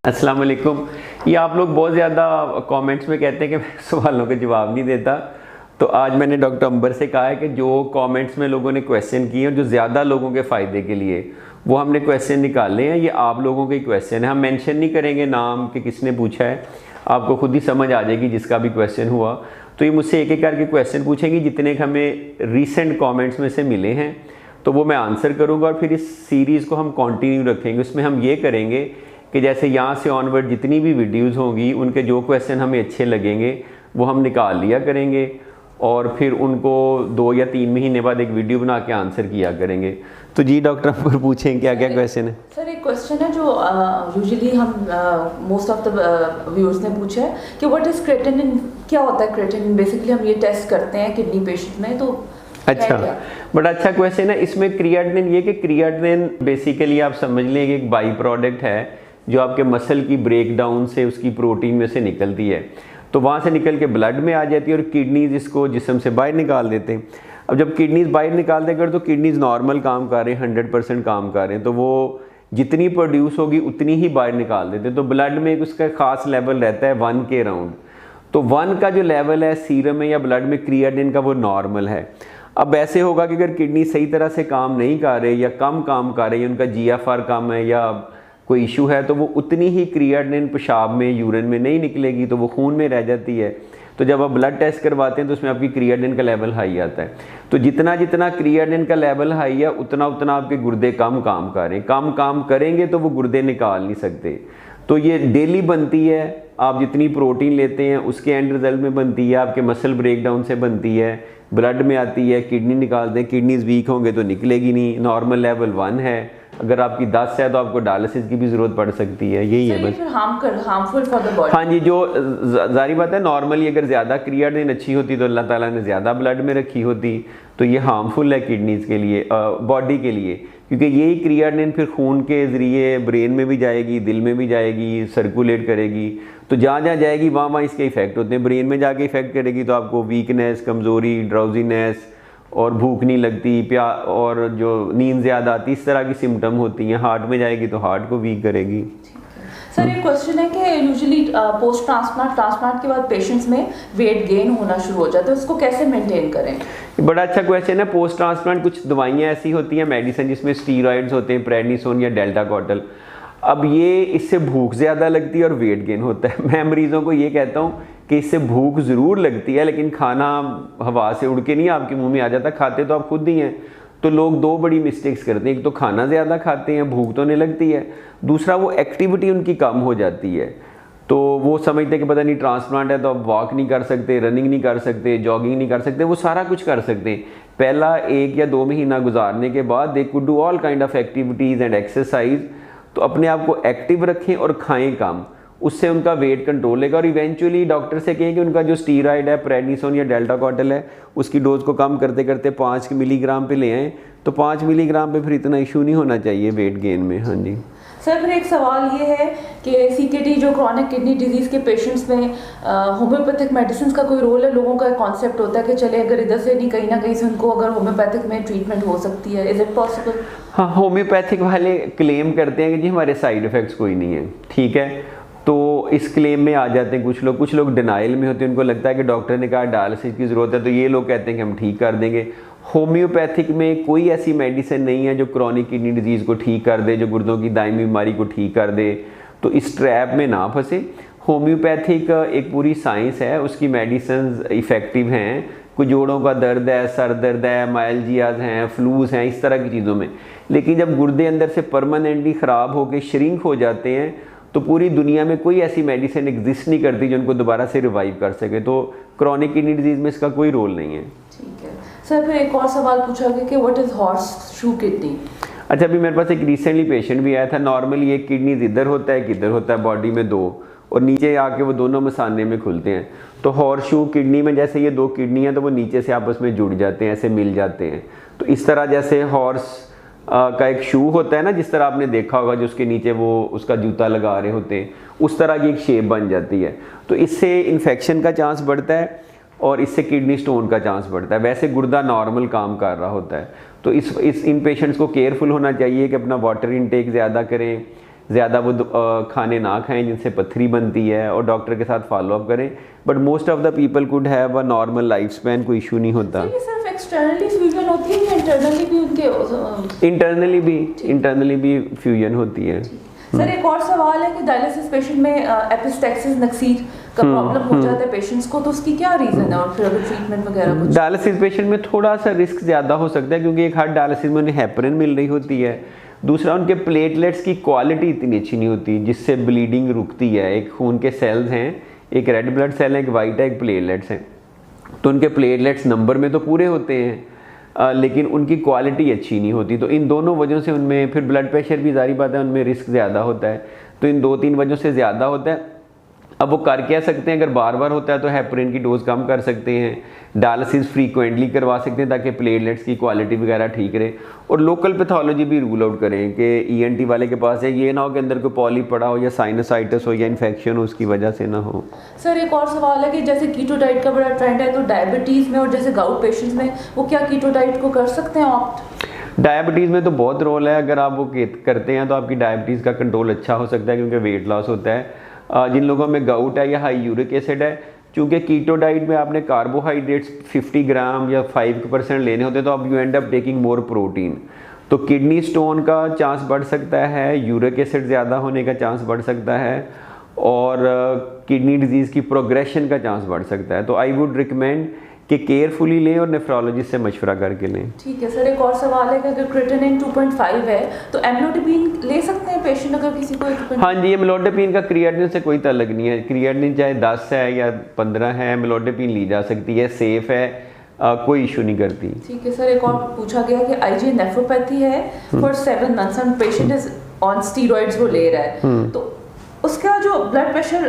अस्सलाम वालेकुम। ये आप लोग बहुत ज़्यादा कमेंट्स में कहते हैं कि मैं सवालों के जवाब नहीं देता, तो आज मैंने डॉक्टर अंबर से कहा है कि जो कमेंट्स में लोगों ने क्वेश्चन किए और जो ज़्यादा लोगों के फ़ायदे के लिए वो हमने क्वेश्चन निकाले हैं। ये आप लोगों के ही क्वेश्चन है, हम मेंशन नहीं करेंगे नाम कि किसने पूछा है, आपको खुद ही समझ आ जाएगी जिसका भी क्वेश्चन हुआ। तो ये मुझसे एक एक करके क्वेश्चन पूछेंगे, जितने हमें रीसेंट कॉमेंट्स में से मिले हैं तो वो मैं आंसर करूँगा और फिर इस सीरीज़ को हम कंटिन्यू रखेंगे। उसमें हम ये करेंगे कि जैसे यहाँ से ऑनवर्ड जितनी भी वीडियोस होंगी उनके जो क्वेश्चन हमें अच्छे लगेंगे वो हम निकाल लिया करेंगे और फिर उनको 2 या 3 महीने बाद एक वीडियो बना के आंसर किया करेंगे। तो जी डॉक्टर अंबर पूछें क्या क्या क्वेश्चन है। सर एक क्वेश्चन है जो यूजुअली हम मोस्ट ऑफ द व्यूअर्स ने पूछा है कि व्हाट इज क्रेटिनिन, क्या होता है क्रेटिनिन। बेसिकली हम ये टेस्ट करते हैं किडनी पेशेंट में, तो अच्छा, बड़ा अच्छा क्वेश्चन है। इसमें क्रिएटिनिन, ये कि क्रिएटिनिन बेसिकली आप समझ लें कि एक बाई प्रोडक्ट है जो आपके मसल की ब्रेकडाउन से उसकी प्रोटीन में से निकलती है, तो वहाँ से निकल के ब्लड में आ जाती है और किडनीज इसको जिस्म से बाहर निकाल देते हैं। अब जब किडनीज बाहर निकाल देकर तो किडनीज नॉर्मल काम कर रहे हैं, 100% काम कर रहे हैं, तो वो जितनी प्रोड्यूस होगी उतनी ही बाहर निकाल देते हैं। तो ब्लड में एक उसका खास लेवल रहता है 1 के अराउंड, तो 1 का जो लेवल है सीरम में या ब्लड में क्रिएटिनिन का वो नॉर्मल है। अब ऐसे होगा कि अगर किडनी सही तरह से काम नहीं कर रहे या कम काम कर रही है, उनका GFR कम है या कोई इशू है, तो वो उतनी ही क्रिएटिनिन पेशाब में, यूरिन में नहीं निकलेगी, तो वो खून में रह जाती है। तो जब आप ब्लड टेस्ट करवाते हैं तो उसमें आपकी क्रिएटिनिन का लेवल हाई आता है। तो जितना जितना क्रिएटिनिन का लेवल हाई है उतना उतना आपके गुर्दे कम काम करें, कम काम करेंगे तो वो गुर्दे निकाल नहीं सकते। तो ये डेली बनती है, आप जितनी प्रोटीन लेते हैं उसके एंड रिजल्ट में बनती है, आपके मसल ब्रेकडाउन से बनती है, ब्लड में आती है, किडनी निकालते हैं, किडनीज वीक होंगे तो निकलेगी नहीं। नॉर्मल लेवल 1 है, अगर आपकी 10 है तो आपको डायलिसिस की भी ज़रूरत पड़ सकती है। यही है बस। Harmful for the body. हाँ जी, जो जारी बात है, नॉर्मली अगर ज़्यादा क्रिएटिनिन अच्छी होती तो अल्लाह ताला ने ज़्यादा ब्लड में रखी होती, तो ये हार्मफुल है किडनीज़ के लिए, बॉडी के लिए, क्योंकि यही क्रिएटिनिन फिर खून के ज़रिए ब्रेन में भी जाएगी, दिल में भी जाएगी, सर्कुलेट करेगी, तो जहाँ जहाँ जाएगी वहाँ वहाँ इसके इफेक्ट होते हैं। ब्रेन में जाके इफेक्ट करेगी तो आपको वीकनेस, कमज़ोरी, ड्राउजीनेस और भूख नहीं लगती, और जो नींद ज़्यादा आती, इस तरह की सिम्टम होती हैं। हार्ट में जाएगी तो हार्ट को वीक करेगी। सर एक क्वेश्चन है कि यूजुअली पोस्ट ट्रांसप्लांट के बाद पेशेंट्स में वेट गेन होना शुरू हो जाता है, उसको कैसे मेंटेन करें। बड़ा अच्छा क्वेश्चन है। पोस्ट ट्रांसप्लांट कुछ दवाइयाँ ऐसी होती हैं, मेडिसिन, जिसमें स्टीरॉइड्स होते हैं, प्रेडनिसोन या डेल्टाकोटल। अब ये इससे भूख ज़्यादा लगती है और वेट गेन होता है। मैं मरीज़ों को ये कहता हूँ कि इससे भूख ज़रूर लगती है, लेकिन खाना हवा से उड़ के नहीं आपके मुंह में आ जाता, खाते तो आप खुद ही हैं। तो लोग 2 बड़ी मिस्टेक्स करते हैं, एक तो खाना ज़्यादा खाते हैं, भूख तो नहीं लगती है, दूसरा वो एक्टिविटी उनकी कम हो जाती है। तो वो समझते हैं कि पता नहीं ट्रांसप्लांट है तो अब वॉक नहीं कर सकते, रनिंग नहीं कर सकते, जॉगिंग नहीं कर सकते, वो सारा कुछ कर सकते हैं। पहला 1 या 2 महीना गुजारने के बाद they could do all kind of activities and exercise. तो अपने आप को एक्टिव रखें और खाएं कम, उससे उनका वेट कंट्रोल लेगा। और इवेंचुअली डॉक्टर से कहें कि उनका जो स्टीरॉइड है, प्रेडनिसोन या डेल्टाकोटल है, उसकी डोज को कम करते करते 5 मिलीग्राम पे ले आएँ, तो 5 मिलीग्राम पे फिर इतना इशू नहीं होना चाहिए वेट गेन में। हाँ जी सर, फिर एक सवाल ये है कि CKD जो क्रॉनिक किडनी डिजीज़ के पेशेंट्स में होम्योपैथिक मेडिसिन का कोई रोल है। लोगों का कॉन्सेप्ट होता है कि चले अगर इधर से नहीं कहीं ना कहीं से उनको अगर होम्योपैथिक में ट्रीटमेंट हो सकती है, इज इट पॉसिबल। हाँ, होम्योपैथिक वाले क्लेम करते हैं कि जी हमारे साइड इफ़ेक्ट्स कोई नहीं है, ठीक है, तो इस क्लेम में आ जाते हैं कुछ लोग डिनाइल में होते हैं, उनको लगता है कि डॉक्टर ने कहा डायलिसिस की ज़रूरत है, तो ये लोग कहते हैं कि हम ठीक कर देंगे। होम्योपैथिक में कोई ऐसी मेडिसिन नहीं है जो क्रॉनिक किडनी डिजीज़ को ठीक कर दे, जो गुर्दों की दायमी बीमारी को ठीक कर दे, तो इस ट्रैप में ना फंसे। होम्योपैथिक एक पूरी साइंस है, उसकी मेडिसिन इफ़ेक्टिव हैं। कोई जोड़ों का दर्द है, सर दर्द है, माइल्जियाज हैं, फ्लूज हैं, इस तरह की चीज़ों में। लेकिन जब गुर्दे अंदर से परमानेंटली ख़राब होकर श्रिंक हो जाते हैं तो पूरी दुनिया में कोई ऐसी मेडिसिन एग्जिस्ट नहीं करती जो उनको दोबारा से रिवाइव कर सके। तो क्रॉनिक किडनी डिजीज़ में इसका कोई रोल नहीं है। ठीक है सर, फिर एक और सवाल पूछा गया कि what is horse shoe kidney. अच्छा, अभी मेरे पास एक रिसेंटली पेशेंट भी आया था। नॉर्मली एक किडनीज इधर होता है, किधर होता है, बॉडी में 2, और नीचे आके वो दोनों मसाने में खुलते हैं। तो हॉर्स शू किडनी में जैसे ये 2 किडनी हैं तो वो नीचे से आपस में जुड़ जाते हैं, ऐसे मिल जाते हैं। तो इस तरह जैसे हॉर्स का एक शू होता है ना, जिस तरह आपने देखा होगा, जो उसके नीचे वो उसका जूता लगा रहे होते हैं, उस तरह की एक शेप बन जाती है। तो इससे इन्फेक्शन का चांस बढ़ता है और इससे किडनी स्टोन का चांस बढ़ता है। वैसे गुर्दा नॉर्मल काम कर रहा होता है। तो इन पेशेंट्स को केयरफुल होना चाहिए कि अपना वाटर इनटेक ज़्यादा करें, ज़्यादा वो खाने ना खाएं जिनसे पथरी बनती है, और डॉक्टर के साथ फॉलोअप करें। But most of the people could have a normal life span, कोई इशू नहीं होता। ये सिर्फ एक्सटर्नली फ्यूजन होती है या इंटरनली भी उनके? इंटरनली भी फ्यूजन होती है। सर एक और सवाल है कि डायलिसिस पेशेंट में एपिस्टैक्सिस नक्सीर का प्रॉब्लम हो जाता है पेशेंट्स को, तो उसकी क्या रीज़न है और फिर अगर ट्रीटमेंट वगैरह कुछ? डायलिसिस पेशेंट में थोड़ा सा रिस्क ज़्यादा हो सकता है, क्योंकि एक हार्ट डायलिसिस में उन्हें हेपरिन मिल रही होती है, दूसरा उनके प्लेटलेट्स की क्वालिटी इतनी अच्छी नहीं होती जिससे ब्लीडिंग रुकती है। एक खून के सेल्स हैं, एक रेड ब्लड सेल है, एक वाइट है, एक प्लेटलेट्स हैं। तो उनके प्लेटलेट्स नंबर में तो पूरे होते हैं, लेकिन उनकी क्वालिटी अच्छी नहीं होती। तो इन दोनों वजहों से उनमें फिर ब्लड प्रेशर भी जारी बात है, उनमें रिस्क ज़्यादा होता है। तो इन 2-3 वजहों से ज़्यादा होता है। अब वो कर क्या सकते हैं, अगर बार बार होता है तो हेपरिन की डोज कम कर सकते हैं, डायलिसिस फ्रीक्वेंटली करवा सकते हैं ताकि प्लेटलेट्स की क्वालिटी वगैरह ठीक रहे, और लोकल पैथोलॉजी भी रूल आउट करें कि ईएनटी वाले के पास है, ये ना हो कि अंदर कोई पॉलिप पड़ा हो या साइनसाइटिस हो या इन्फेक्शन हो, उसकी वजह से ना हो। सर एक और सवाल है कि जैसे कीटो डाइट का बड़ा ट्रेंड है, तो डायबिटीज़ में और जैसे गाउट पेशेंट्स में वो क्या कीटो डाइट को कर सकते हैं ऑप्ट? डायबिटीज़ में तो बहुत रोल है, अगर आप वो करते हैं तो आपकी डायबिटीज़ का कंट्रोल अच्छा हो सकता है, क्योंकि वेट लॉस होता है। जिन लोगों में गाउट है या हाई यूरिक एसिड है, चूँकि कीटो डाइट में आपने कार्बोहाइड्रेट्स 50 ग्राम या 5% लेने होते हैं, तो आप you and up taking more protein, तो किडनी स्टोन का चांस बढ़ सकता है, यूरिक एसिड ज़्यादा होने का चांस बढ़ सकता है, और किडनी डिजीज़ की प्रोग्रेशन का चांस बढ़ सकता है। तो आई वुड रिकमेंड कि केयरफुली लें और नेफ्रोलॉजिस्ट से मशवरा करके लें। ठीक है सर, एक और सवाल है कि अगर क्रिएटिनिन 2.5 है तो एम्लोडाइपिन ले सकते हैं पेशेंट अगर किसी को? हाँ जी, एम्लोडाइपिन का क्रिएटिनिन से कोई ताल्लुक नहीं है। क्रिएटिनिन चाहे 10 है या 15 है, एम्लोडाइपिन ली जा सकती है, सेफ है, कोई इशू नहीं करती। ठीक है सर, एक और पूछा गया कि आईजीए नेफ्रोपैथी है for 7 months and patient is on steroids वो ले रहा है, तो उसका जो ब्लड प्रेशर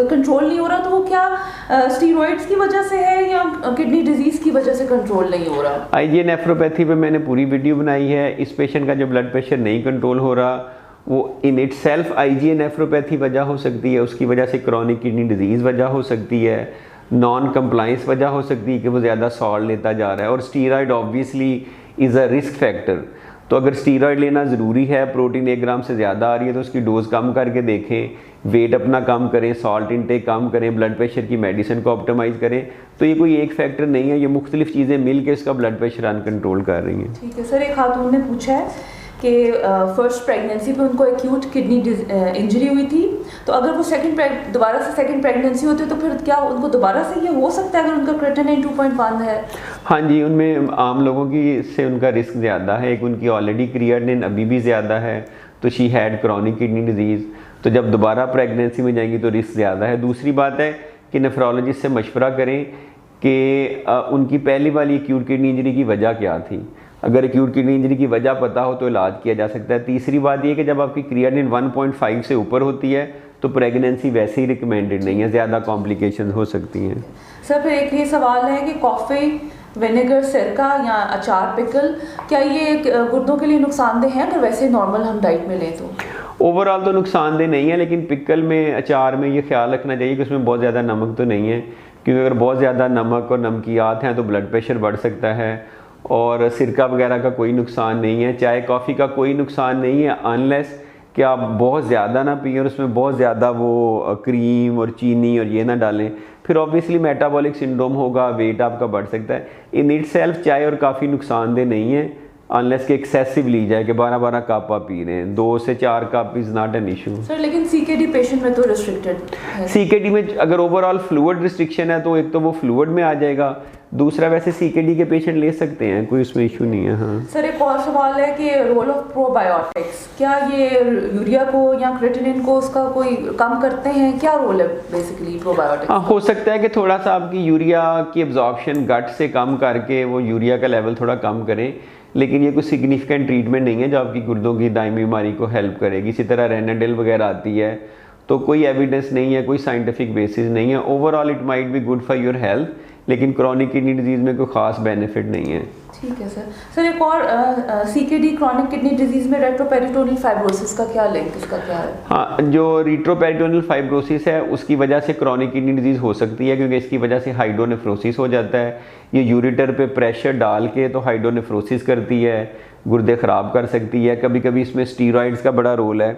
कंट्रोल नहीं हो रहा, तो वो क्या स्टीरॉइड्स की वजह से है या किडनी डिजीज की वजह से कंट्रोल नहीं हो रहा? आईजीए नेफ्रोपैथी पे मैंने पूरी वीडियो बनाई है। इस पेशेंट का जो ब्लड प्रेशर नहीं कंट्रोल हो रहा, वो in it self IgA nephropathy वजह हो सकती है, उसकी वजह से क्रॉनिक किडनी डिजीज़ वजह हो सकती है, नॉन कंप्लाइंस वजह हो सकती है कि वो ज़्यादा सॉल्ट लेता जा रहा है, और steroid obviously is a risk factor. तो अगर स्टीरॉयड लेना ज़रूरी है, प्रोटीन 1 ग्राम से ज़्यादा आ रही है, तो उसकी डोज़ कम करके देखें, वेट अपना कम करें, सॉल्ट इनटेक कम करें, ब्लड प्रेशर की मेडिसिन को ऑप्टिमाइज़ करें। तो ये कोई एक फैक्टर नहीं है, ये मुख्तलिफ चीज़ें मिल के इसका ब्लड प्रेशर अनकंट्रोल कर रही हैं। ठीक है सर, एक खातून ने पूछा है कि फर्स्ट प्रेगनेंसी पे उनको एक्यूट किडनी इंजरी हुई थी, तो अगर वो दोबारा से सेकंड प्रेगनेंसी होती है तो फिर क्या उनको दोबारा से ये हो सकता है अगर उनका क्रिएटिनिन 2.1 है? हाँ जी, उनमें आम लोगों की से उनका रिस्क ज़्यादा है। एक उनकी ऑलरेडी क्रिएटिनिन अभी भी ज़्यादा है, तो she had chronic kidney disease, तो जब दोबारा प्रेगनेंसी में जाएंगी तो रिस्क ज़्यादा है। दूसरी बात है कि नेफ्रोलॉजिस्ट से मशवरा करें कि उनकी पहली वाली एक्यूट किडनी इंजरी की वजह क्या थी। अगर एक्यूट किडनी इंजरी की वजह पता हो तो इलाज किया जा सकता है। तीसरी बात यह कि जब आपकी क्रिएटिनिन 1.5 से ऊपर होती है तो प्रेगनेंसी वैसे ही रिकमेंडेड नहीं है, ज़्यादा कॉम्प्लिकेशन हो सकती हैं। सर फिर एक ये सवाल है कि कॉफ़ी, विनेगर, सिरका या अचार, पिकल, क्या ये गुर्दों के लिए नुकसानदेह है अगर वैसे नॉर्मल हम डाइट में लें तो? ओवरऑल तो नुकसानदेह नहीं है, लेकिन पिकल में, अचार में ये ख्याल रखना चाहिए कि उसमें बहुत ज़्यादा नमक तो नहीं है, क्योंकि अगर बहुत ज़्यादा नमक और नमकियात हैं तो ब्लड प्रेशर बढ़ सकता है। और सिरका वगैरह का कोई नुकसान नहीं है, चाय कॉफ़ी का कोई नुकसान नहीं है, अनलेस कि आप बहुत ज़्यादा ना पिए और उसमें बहुत ज़्यादा वो क्रीम और चीनी और ये ना डालें, फिर ऑब्वियसली मेटाबॉलिक सिंड्रोम होगा, वेट आपका बढ़ सकता है। इन इट सेल्फ चाय और काफ़ी नुकसानदेह नहीं है, अनलेस कि एक्सेसिव ली जाए कि 12-12 कप आप पी रहे हैं, 2 से 4 cup is not an issue. Sir लेकिन सीकेडी पेशेंट में तो रिस्ट्रिक्टेड है। सीकेडी में अगर ओवरऑल फ्लूइड रिस्ट्रिक्शन है तो एक तो वो फ्लूइड में आ जाएगा, दूसरा वैसे सीकेडी के पेशेंट ले सकते हैं, कोई उसमें इशू नहीं है। हाँ सर एक और सवाल है कि रोल ऑफ प्रोबायोटिक्स, क्या ये यूरिया को या क्रिएटिनिन को उसका कोई कम करते हैं, क्या रोल है बेसिकली प्रोबायोटिक्स? हाँ, हो सकता है कि थोड़ा सा आपकी यूरिया की एब्जॉर्प्शन गट से कम करके वो यूरिया का लेवल थोड़ा कम करें, लेकिन ये कोई सिग्निफिकेंट ट्रीटमेंट नहीं है जो आपकी गुर्दों की दायमी बीमारी को हेल्प करेगी। इसी तरह रेनाडेल वगैरह आती है, तो कोई एविडेंस नहीं है, कोई साइंटिफिक बेसिस नहीं है। Overall it might be good for your health, लेकिन क्रॉनिक किडनी डिजीज़ में कोई ख़ास बेनिफिट नहीं है। ठीक है सर। सर एक और सीकेडी क्रॉनिक किडनी डिजीज में रेट्रोपेरिटोनियल फाइब्रोसिस का क्या लिंक, इसका क्या है? हाँ, जो रेट्रोपेरिटोनियल फाइब्रोसिस है उसकी वजह से क्रॉनिक किडनी डिजीज हो सकती है, क्योंकि इसकी वजह से हाइड्रोनेफ्रोसिस हो जाता है। ये यूरेटर पे प्रेशर डाल के तो हाइड्रोनेफ्रोसिस करती है, गुर्दे ख़राब कर सकती है। कभी कभी इसमें स्टीरॉइड्स का बड़ा रोल है।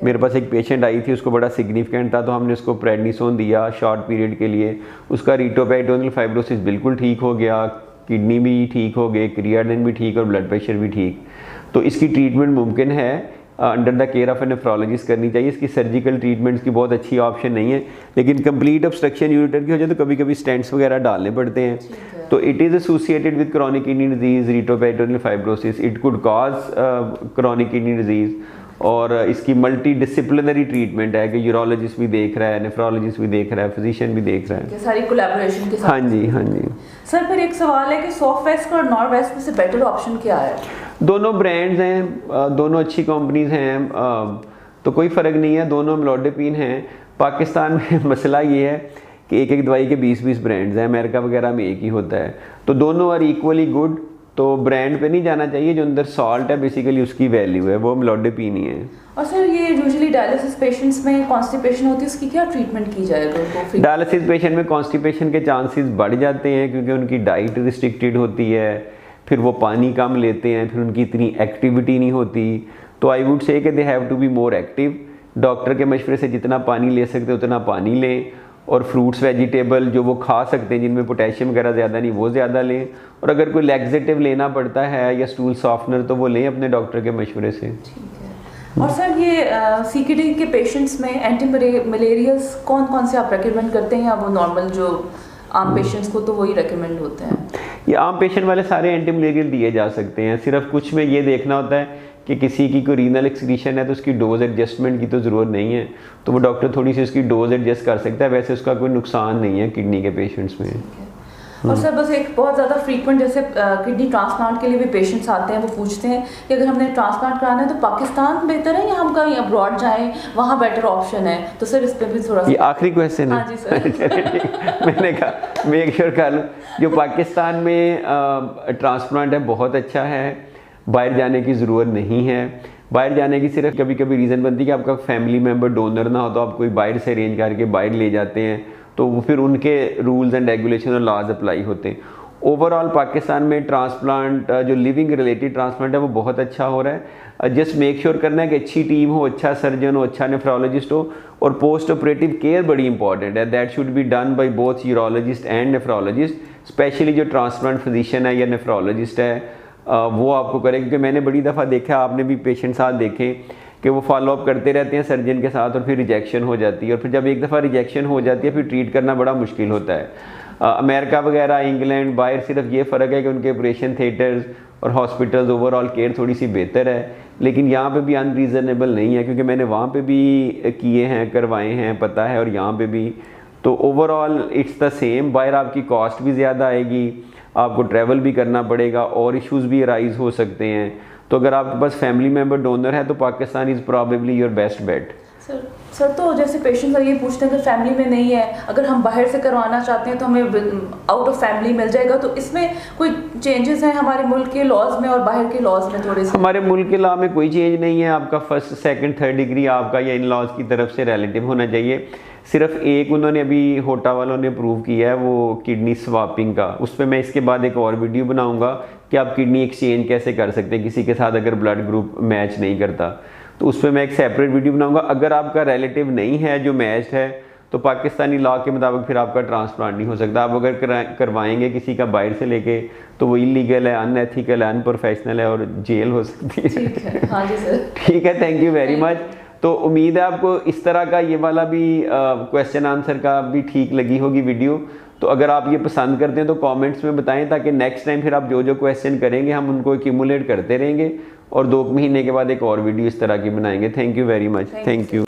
मेरे पास एक पेशेंट आई थी, उसको बड़ा सिग्निफिकेंट था, तो हमने उसको प्रेडनिसोन दिया शॉर्ट पीरियड के लिए। उसका रेट्रोपेरिटोनियल फाइब्रोसिस बिल्कुल ठीक हो गया, किडनी भी ठीक हो गए, क्रियाटिनिन भी ठीक और ब्लड प्रेशर भी ठीक। तो इसकी ट्रीटमेंट मुमकिन है, under the care of A nephrologist करनी चाहिए। इसकी सर्जिकल ट्रीटमेंट्स की बहुत अच्छी ऑप्शन नहीं है, लेकिन कंप्लीट ऑब्स्ट्रक्शन यूरेटर की हो जाए तो कभी कभी स्टेंट्स वगैरह डालने पड़ते हैं। तो it is associated with chronic kidney disease, retroperitoneal fibrosis. It could cause chronic kidney disease, और इसकी मल्टी डिसिप्लिनरी ट्रीटमेंट है कि यूरोलॉजिस्ट भी देख रहा है, नेफ्रोलॉजिस्ट भी देख रहा है, फिजिशियन भी देख रहा है, सारी कोलैबोरेशन के साथ। हाँ जी, हाँ जी। सर फिर एक सवाल है कि सॉफ्टवेस्ट और नॉर्वेस्ट में से बेटर ऑप्शन क्या है? दोनों ब्रांड्स हैं, दोनों अच्छी कंपनीज हैं, तो कोई फ़र्क नहीं है, दोनों अमलोडेपिन हैं। पाकिस्तान में मसला ये है कि एक एक दवाई के 20-20 ब्रांड्स हैं, अमेरिका वगैरह में एक ही होता है। तो दोनों आर इक्वली गुड, तो ब्रांड पे नहीं जाना चाहिए, जो अंदर सॉल्ट है बेसिकली उसकी वैल्यू है, वो अमलोडेपिन ही है। और सर ये यूजुअली डायलिसिस पेशेंट्स में कॉन्स्टिपेशन होती है, उसकी क्या ट्रीटमेंट की जाए? डायलिसिस पेशेंट में कॉन्स्टिपेशन के चांसेस बढ़ जाते हैं, क्योंकि उनकी डाइट रिस्ट्रिक्टेड होती है, फिर वो पानी कम लेते हैं, फिर उनकी इतनी एक्टिविटी नहीं होती। तो आई वुड से कि they have to be more active. Doctor के मशवरे से जितना पानी ले सकते उतना पानी लें, और फ्रूट्स वेजिटेबल जो वो खा सकते हैं जिनमें पोटेशियम वगैरह ज़्यादा नहीं, वो ज़्यादा लें। और अगर कोई लैक्सेटिव लेना पड़ता है या स्टूल सॉफ्टनर, तो वो लें अपने डॉक्टर के मशवरे से। ठीक है। और सर ये सीकेडी के पेशेंट्स में एंटी मलेरियल्स कौन कौन से आप रेकमेंड करते हैं, या वो नॉर्मल जो आम पेशेंट्स को तो वही रेकमेंड होते हैं? ये आम पेशेंट वाले सारे एंटी मलेरियल दिए जा सकते हैं। सिर्फ कुछ में ये देखना होता है कि किसी की कोई रीनल एक्सक्रीशन है तो उसकी डोज एडजस्टमेंट की तो ज़रूरत नहीं है, तो वो डॉक्टर थोड़ी सी उसकी डोज एडजस्ट कर सकता है। वैसे उसका कोई नुकसान नहीं है किडनी के पेशेंट्स में। और सर बस एक बहुत ज़्यादा फ्रीक्वेंट जैसे किडनी ट्रांसप्लांट के लिए भी पेशेंट्स आते हैं, वो पूछते हैं कि अगर हमने ट्रांसप्लांट कराना है तो पाकिस्तान बेहतर है या हम कहीं अब्रॉड जाएं, वहाँ बेटर ऑप्शन है? तो सर इस पर भी थोड़ा सा। ये आखिरी क्वेश्चन है? हाँ जी सर। मैंने कहा मेक श्योर कर लूँ, जो पाकिस्तान में ट्रांसप्लांट है बहुत अच्छा है, बाहर जाने की ज़रूरत नहीं है। बाहर जाने की सिर्फ कभी कभी रीज़न बनती है कि आपका फैमिली मेम्बर डोनर ना हो, तो आप कोई बाहर से अरेंज करके बाहर ले जाते हैं, तो वो फिर उनके रूल्स एंड रेगुलेशन और लॉज अप्लाई होते हैं। ओवरऑल पाकिस्तान में ट्रांसप्लांट जो लिविंग रिलेटेड ट्रांसप्लांट है वो बहुत अच्छा हो रहा है। जस्ट मेक श्योर करना है कि अच्छी टीम हो, अच्छा सर्जन हो, अच्छा नेफ्रोलॉजिस्ट हो, और पोस्ट ऑपरेटिव केयर बड़ी इंपॉर्टेंट है। That should be done by both urologist and nephrologist, specially जो ट्रांसप्लांट फिजिशियन है या नेफ्रोलॉजिस्ट है वो आपको करें। क्योंकि मैंने बड़ी दफ़ा देखा, आपने भी पेशेंट साथ देखे कि वो फॉलोअप करते रहते हैं सर्जन के साथ, और फिर रिजेक्शन हो जाती है, और फिर जब एक दफ़ा रिजेक्शन हो जाती है फिर ट्रीट करना बड़ा मुश्किल होता है। अमेरिका वगैरह, इंग्लैंड, बाहर सिर्फ ये फ़र्क है कि उनके ऑपरेशन थिएटर्स और हॉस्पिटल्स ओवरऑल केयर थोड़ी सी बेहतर है, लेकिन यहाँ पे भी अनरीज़नेबल नहीं है, क्योंकि मैंने वहाँ पे भी किए हैं, करवाए हैं, पता है, और यहाँ पे भी। तो ओवरऑल इट्स द सेम। बाहर आपकी कॉस्ट भी ज़्यादा आएगी, आपको ट्रैवल भी करना पड़ेगा, और इश्यूज़ भी अराइज हो सकते हैं। तो अगर आपके पास फैमिली मेम्बर डोनर है तो Pakistan is probably your best bet. Sir तो जैसे पेशेंट्स ये पूछते हैं कि फैमिली में नहीं है, अगर हम बाहर से करवाना चाहते हैं तो हमें आउट ऑफ फैमिली मिल जाएगा, तो इसमें कोई चेंजेस हैं हमारे मुल्क के लॉज में और बाहर के लॉज में? थोड़े से हमारे मुल्क के लॉ में कोई चेंज नहीं है। आपका फर्स्ट, सेकंड, थर्ड डिग्री आपका या इन लॉज की तरफ से रिलेटिव होना चाहिए। सिर्फ एक उन्होंने अभी होटा वालों ने अप्रूव किया है, वो किडनी स्वापिंग का। उस पर मैं इसके बाद एक और वीडियो बनाऊंगा कि आप किडनी एक्सचेंज कैसे कर सकते हैं किसी के साथ अगर ब्लड ग्रुप मैच नहीं करता, तो उस पर मैं एक सेपरेट वीडियो बनाऊंगा। अगर आपका रिलेटिव नहीं है जो मैच्ड है, तो पाकिस्तानी लॉ के मुताबिक फिर आपका ट्रांसप्लांट नहीं हो सकता। आप अगर करवाएंगे किसी का बाहर से लेके, तो वो इलीगल है, अनएथिकल है, अनप्रोफेशनल है, और जेल हो सकती है। ठीक है, हाँ जी सर। ठीक है, थैंक यू वेरी मच। तो उम्मीद है आपको इस तरह का ये वाला भी क्वेश्चन आंसर का भी ठीक लगी होगी वीडियो। तो अगर आप ये पसंद करते हैं तो कमेंट्स में बताएं, ताकि नेक्स्ट टाइम फिर आप जो जो क्वेश्चन करेंगे हम उनको एक्यूमुलेट करते रहेंगे, और 2 महीने के बाद एक और वीडियो इस तरह की बनाएंगे। Thank you very much. Thank you.